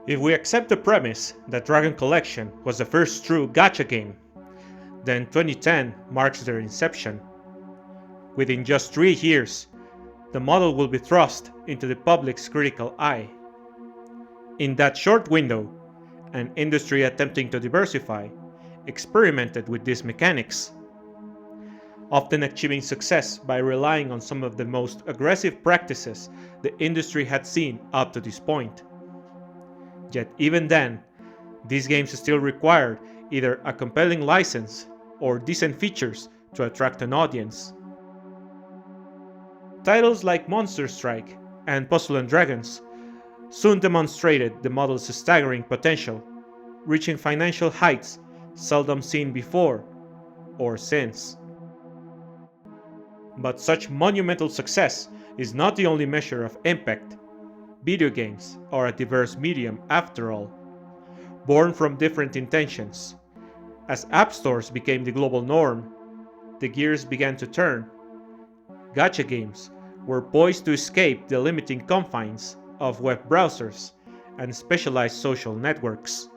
If we accept the premise that Dragon Collection was the first true gacha game, then 2010 marks their inception. Within just 3 years, the model will be thrust into the public's critical eye. In that short window, an industry attempting to diversify experimented with these mechanics, often achieving success by relying on some of the most aggressive practices the industry had seen up to this point. Yet even then, these games still required either a compelling license or decent features to attract an audience. Titles like Monster Strike and Puzzle & Dragons soon demonstrated the model's staggering potential, reaching financial heights seldom seen before or since. But such monumental success is not the only measure of impact. Video games are a diverse medium after all, born from different intentions. As app stores became the global norm, the gears began to turn. Gacha games were poised to escape the limiting confines of web browsers and specialized social networks.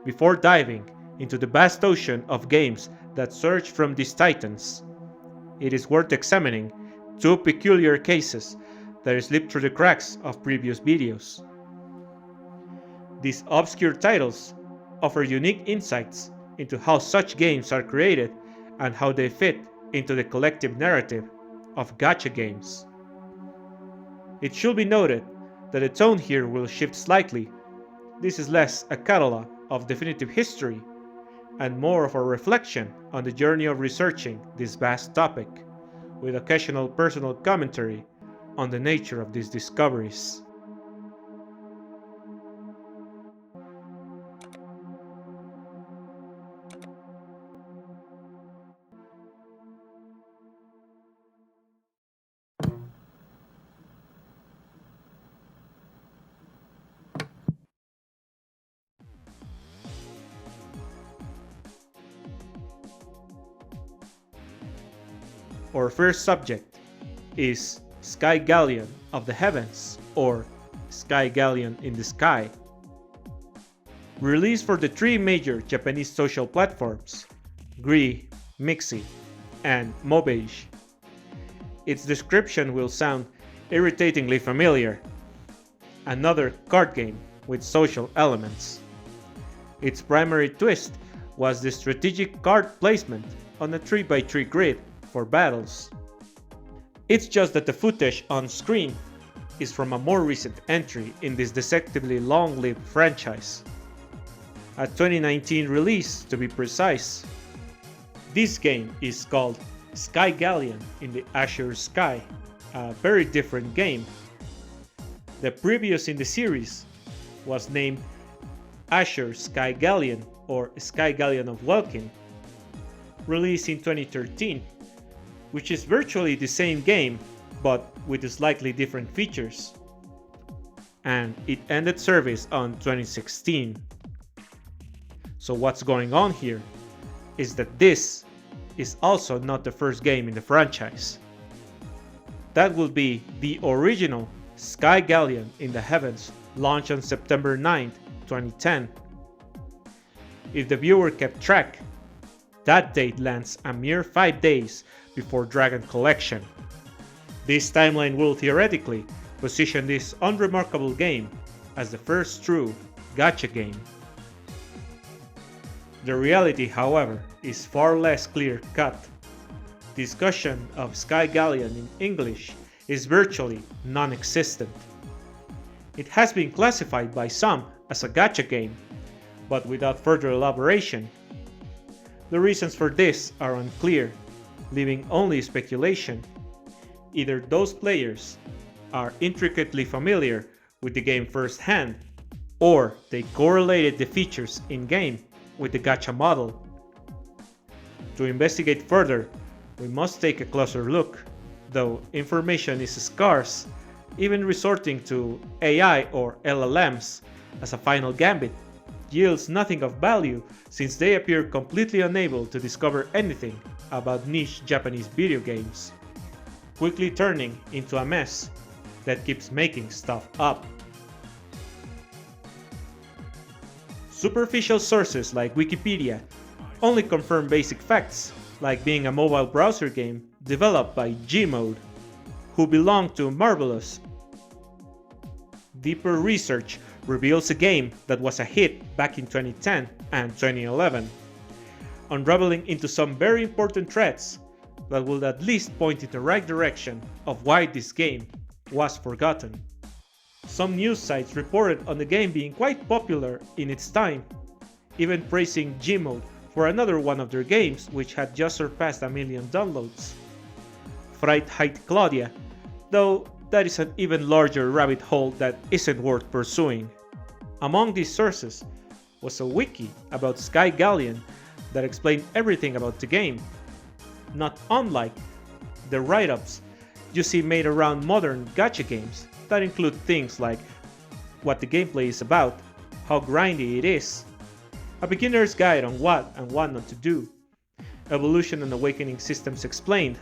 Before diving into the vast ocean of games that surged from these titans, it is worth examining 2 peculiar cases that slipped through the cracks of previous videos. These obscure titles offer unique insights into how such games are created and how they fit into the collective narrative of gacha games. It should be noted that the tone here will shift slightly. This is less a catalog of definitive history and more of a reflection on the journey of researching this vast topic, with occasional personal commentary on the nature of these discoveries. Our first subject is Skygalleon of the Heavens, or Skygalleon in the Sky. Released for the 3 major Japanese social platforms, Gree, Mixi, and Mobage. Its description will sound irritatingly familiar. Another card game with social elements. Its primary twist was the strategic card placement on a 3x3 grid for battles. It's just that the footage on screen is from a more recent entry in this deceptively long-lived franchise. A 2019 release to be precise. This game is called Skygalleon in the Azure Sky, a very different game. The previous in the series was named Azure Skygalleon or Skygalleon of Welkin, released in 2013, which is virtually the same game but with slightly different features. And it ended service on 2016. So what's going on here is that this is also not the first game in the franchise. That will be the original Skygalleon in the Heavens, launched on September 9, 2010. If the viewer kept track, that date lands a mere 5 days before Dragon Collection. This timeline will theoretically position this unremarkable game as the first true gacha game. The reality, however, is far less clear-cut. Discussion of Skygalleon in English is virtually non-existent. It has been classified by some as a gacha game, but without further elaboration. The reasons for this are unclear, leaving only speculation. Either those players are intricately familiar with the game firsthand, or they correlated the features in-game with the gacha model. To investigate further, we must take a closer look. Though information is scarce, even resorting to AI or LLMs as a final gambit yields nothing of value, since they appear completely unable to discover anything about niche Japanese video games, quickly turning into a mess that keeps making stuff up. Superficial sources like Wikipedia only confirm basic facts, like being a mobile browser game developed by Gmode, who belonged to Marvelous. Deeper research reveals a game that was a hit back in 2010 and 2011, unraveling into some very important threads that will at least point in the right direction of why this game was forgotten. Some news sites reported on the game being quite popular in its time, even praising Gmode for another one of their games which had just surpassed 1 million downloads. Fright Height Claudia, though that is an even larger rabbit hole that isn't worth pursuing. Among these sources was a wiki about Skygalleon that explained everything about the game, not unlike the write-ups you see made around modern gacha games that include things like what the gameplay is about, how grindy it is, a beginner's guide on what and what not to do, evolution and awakening systems explained,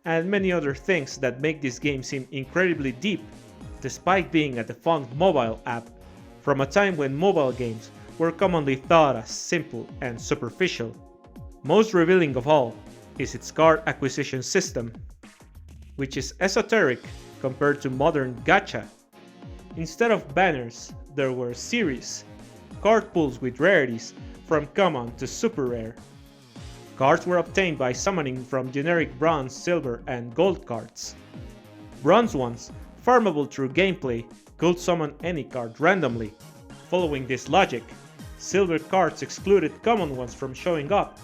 and many other things that make this game seem incredibly deep, despite being a defunct mobile app from a time when mobile games were commonly thought as simple and superficial. Most revealing of all is its card acquisition system, which is esoteric compared to modern gacha. Instead of banners, there were series, card pools with rarities from common to super rare. Cards were obtained by summoning from generic bronze, silver, and gold cards. Bronze ones, farmable through gameplay, could summon any card randomly. Following this logic, silver cards excluded common ones from showing up,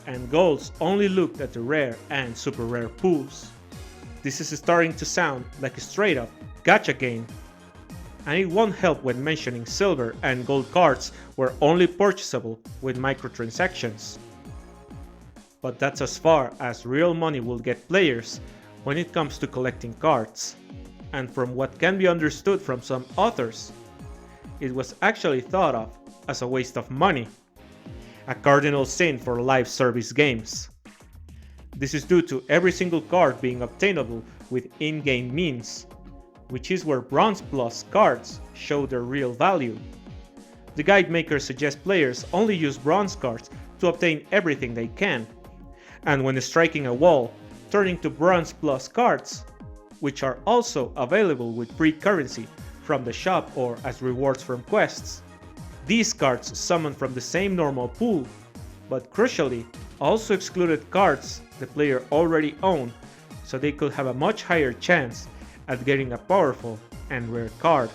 and golds only looked at the rare and super rare pools. This is starting to sound like a straight up gacha game, and it won't help when mentioning silver and gold cards were only purchasable with microtransactions. But that's as far as real money will get players when it comes to collecting cards, and from what can be understood from some authors, it was actually thought of as a waste of money, a cardinal sin for live service games. This is due to every single card being obtainable with in-game means, which is where Bronze Plus cards show their real value. The guide makers suggest players only use bronze cards to obtain everything they can, and when striking a wall, turning to Bronze Plus cards, which are also available with free currency from the shop or as rewards from quests. These cards summon from the same normal pool, but crucially also excluded cards the player already owned, so they could have a much higher chance at getting a powerful and rare card.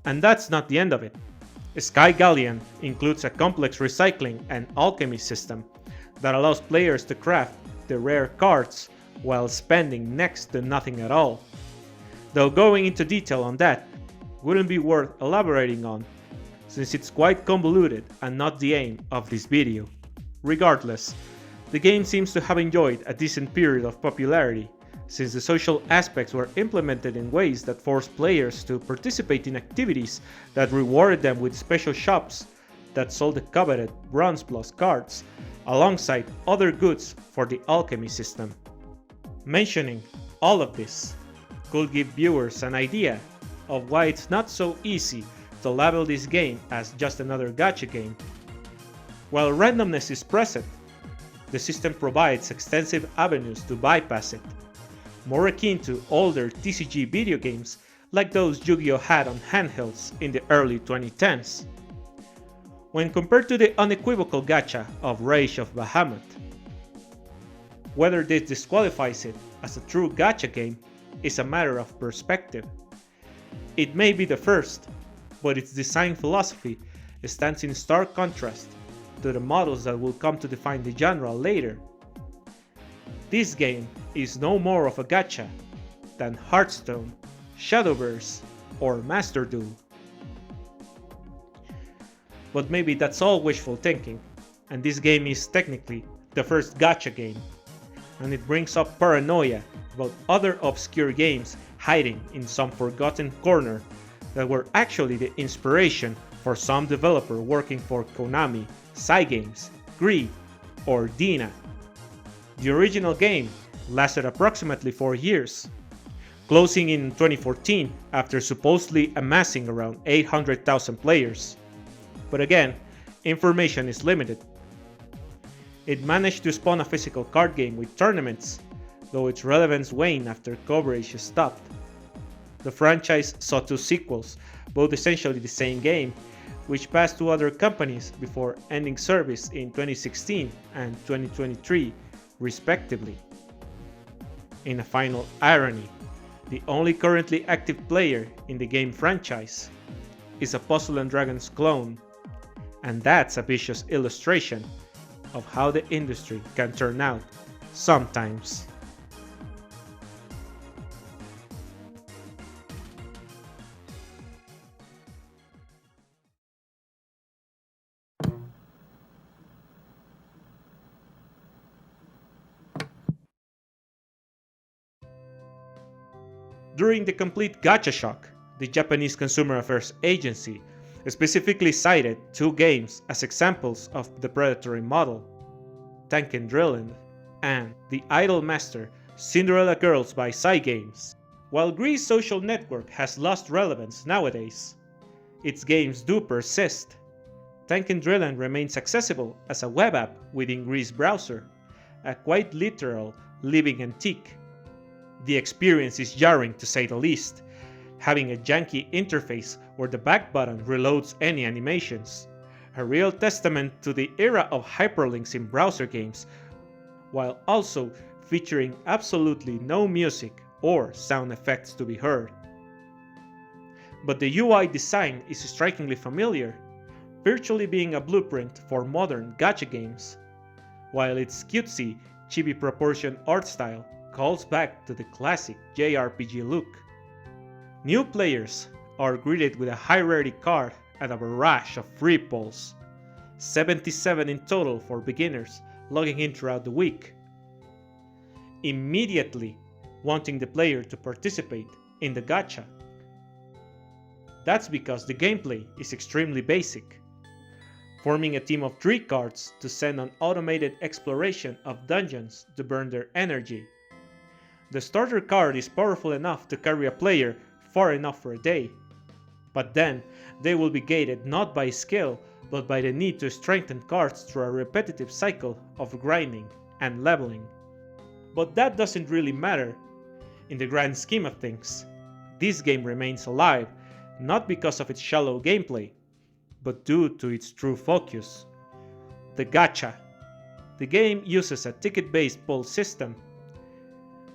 And that's not the end of it. Skygalleon includes a complex recycling and alchemy system that allows players to craft the rare cards while spending next to nothing at all. Though going into detail on that wouldn't be worth elaborating on, since it's quite convoluted and not the aim of this video. Regardless, the game seems to have enjoyed a decent period of popularity, since the social aspects were implemented in ways that forced players to participate in activities that rewarded them with special shops that sold the coveted Bronze Plus cards, alongside other goods for the alchemy system. Mentioning all of this could give viewers an idea of why it's not so easy to label this game as just another gacha game. While randomness is present, the system provides extensive avenues to bypass it, more akin to older TCG video games like those Yu-Gi-Oh had on handhelds in the early 2010s. When compared to the unequivocal gacha of Rage of Bahamut, whether this disqualifies it as a true gacha game is a matter of perspective. It may be the first, but its design philosophy stands in stark contrast to the models that will come to define the genre later. This game is no more of a gacha than Hearthstone, Shadowverse, or Master Duel. But maybe that's all wishful thinking, and this game is technically the first gacha game, and it brings up paranoia about other obscure games hiding in some forgotten corner that were actually the inspiration for some developer working for Konami, Cygames, Gree, or Dina. The original game lasted approximately 4 years, closing in 2014 after supposedly amassing around 800,000 players. But again, information is limited. It managed to spawn a physical card game with tournaments, though its relevance waned after coverage stopped. The franchise saw 2 sequels, both essentially the same game, which passed to other companies before ending service in 2016 and 2023, respectively. In a final irony, the only currently active player in the game franchise is a Puzzle & Dragons clone, and that's a vicious illustration of how the industry can turn out sometimes. During the complete Gacha Shock, the Japanese Consumer Affairs Agency specifically cited 2 games as examples of the predatory model: Tanken Driland and The Idol Master Cinderella Girls by Cygames. While Greece social network has lost relevance nowadays, its games do persist. Tanken Driland remains accessible as a web app within Greece browser, a quite literal living antique. The experience is jarring to say the least, having a janky interface where the back button reloads any animations, a real testament to the era of hyperlinks in browser games, while also featuring absolutely no music or sound effects to be heard. But the UI design is strikingly familiar, virtually being a blueprint for modern gacha games, while its cutesy, chibi proportion art style calls back to the classic JRPG look. New players are greeted with a high rarity card and a barrage of free polls, 77 in total for beginners logging in throughout the week, immediately wanting the player to participate in the gacha. That's because the gameplay is extremely basic, forming a team of 3 cards to send on automated exploration of dungeons to burn their energy. The starter card is powerful enough to carry a player far enough for a day, but then they will be gated not by skill but by the need to strengthen cards through a repetitive cycle of grinding and leveling. But that doesn't really matter in the grand scheme of things. This game remains alive not because of its shallow gameplay, but due to its true focus: the gacha. The game uses a ticket-based poll system,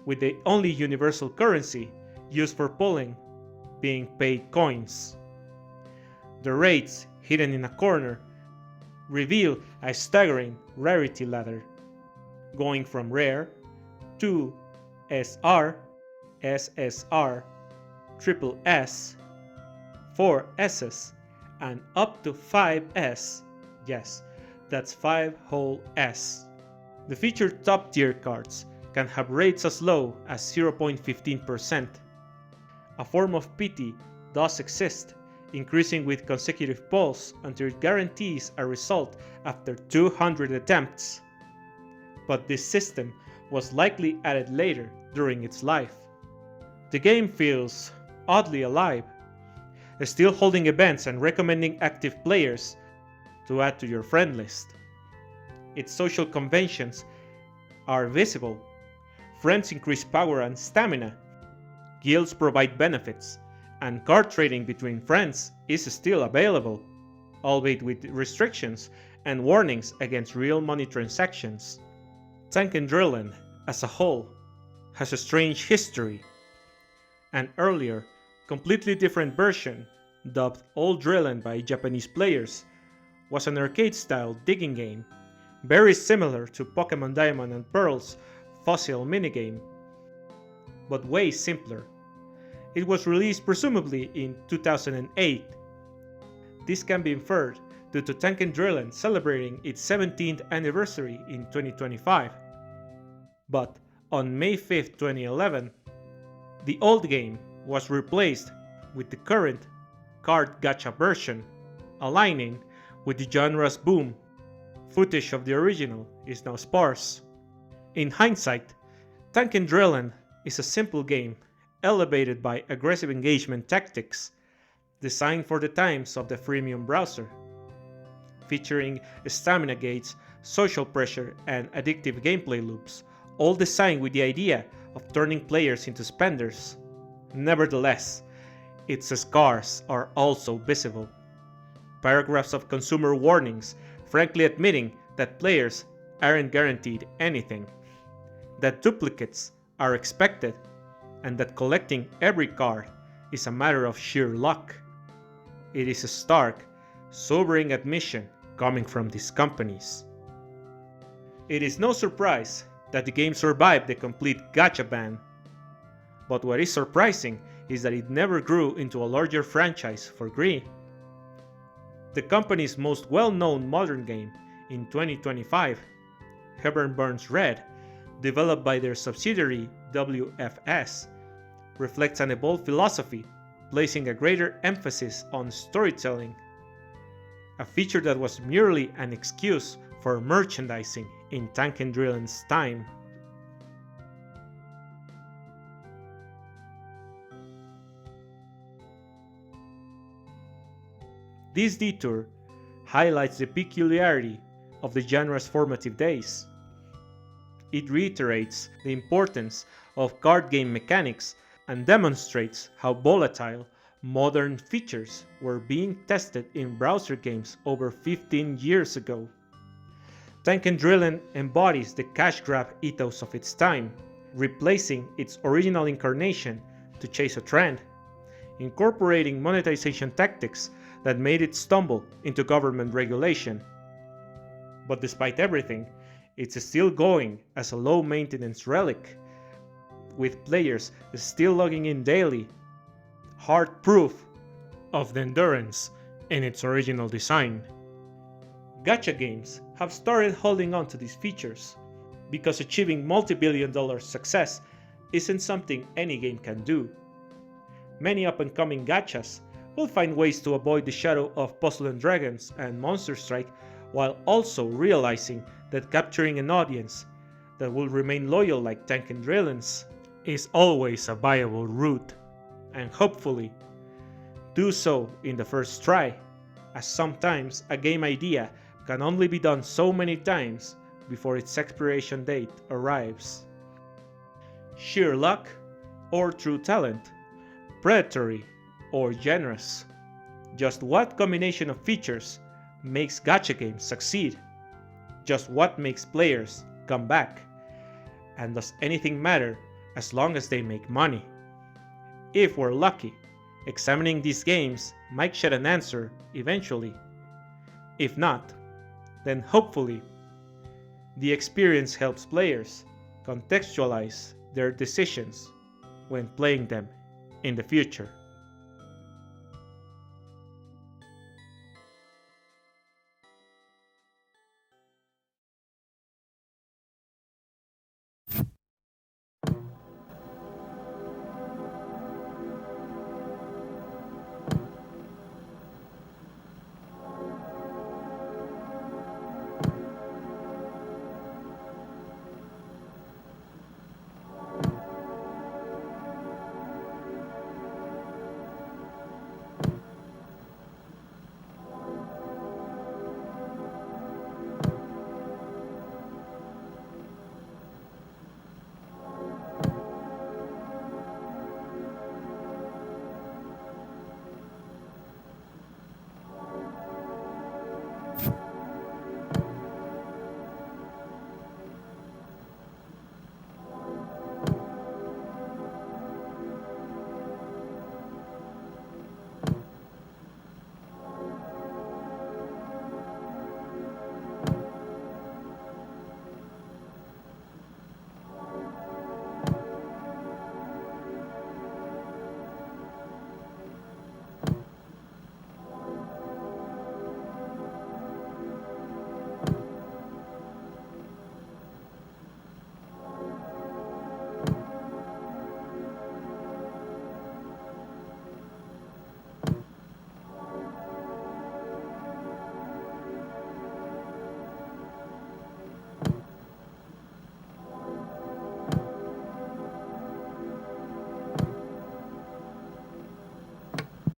with the only universal currency used for polling being paid coins. The rates, hidden in a corner, reveal a staggering rarity ladder, going from rare to SR, SSR, triple S, 4 S's, and up to 5S. Yes, that's 5 whole S. The featured top tier cards can have rates as low as 0.15%. A form of pity does exist, increasing with consecutive polls until it guarantees a result after 200 attempts. But this system was likely added later during its life. The game feels oddly alive, still holding events and recommending active players to add to your friend list. Its social conventions are visible. Friends increase power and stamina, guilds provide benefits, and card trading between friends is still available, albeit with restrictions and warnings against real money transactions. Tanken Driland, as a whole, has a strange history. An earlier, completely different version, dubbed Old Driland by Japanese players, was an arcade-style digging game, very similar to Pokemon Diamond and Pearl's Fossil minigame, but way simpler. It was released presumably in 2008. This can be inferred due to Tanken Driland celebrating its 17th anniversary in 2025. But on May 5, 2011, the old game was replaced with the current card gacha version, aligning with the genre's boom. Footage of the original is now sparse. In hindsight, Tanken Driland is a simple game elevated by aggressive engagement tactics, designed for the times of the freemium browser. featuring stamina gates, social pressure, and addictive gameplay loops, all designed with the idea of turning players into spenders. Nevertheless, its scars are also visible. Paragraphs of consumer warnings frankly admitting that players aren't guaranteed anything, that duplicates are expected, and that collecting every card is a matter of sheer luck. It is a stark, sobering admission coming from these companies. It is no surprise that the game survived the complete gacha ban. But what is surprising is that it never grew into a larger franchise for Gree. The company's most well-known modern game in 2025, Heaven Burns Red, developed by their subsidiary WFS, reflects an evolved philosophy, placing a greater emphasis on storytelling, a feature that was merely an excuse for merchandising in Tanken Driland's time. This detour highlights the peculiarity of the genre's formative days. It reiterates the importance of card game mechanics and demonstrates how volatile modern features were being tested in browser games over 15 years ago. Tanken Driland embodies the cash grab ethos of its time, replacing its original incarnation to chase a trend, incorporating monetization tactics that made it stumble into government regulation. But despite everything, it's still going as a low-maintenance relic, with players still logging in daily, hard proof of the endurance in its original design. Gacha games have started holding on to these features, because achieving multi-billion-dollar success isn't something any game can do. Many up-and-coming gachas will find ways to avoid the shadow of Puzzle and Dragons and Monster Strike, while also realizing that capturing an audience that will remain loyal like Tanken Driland's is always a viable route, and hopefully do so in the first try, as sometimes a game idea can only be done so many times before its expiration date arrives. Sheer luck or true talent? Predatory or generous? Just what combination of features makes gacha games succeed? Just what makes players come back? And does anything matter as long as they make money? If we're lucky, examining these games might shed an answer eventually. If not, then hopefully the experience helps players contextualize their decisions when playing them in the future.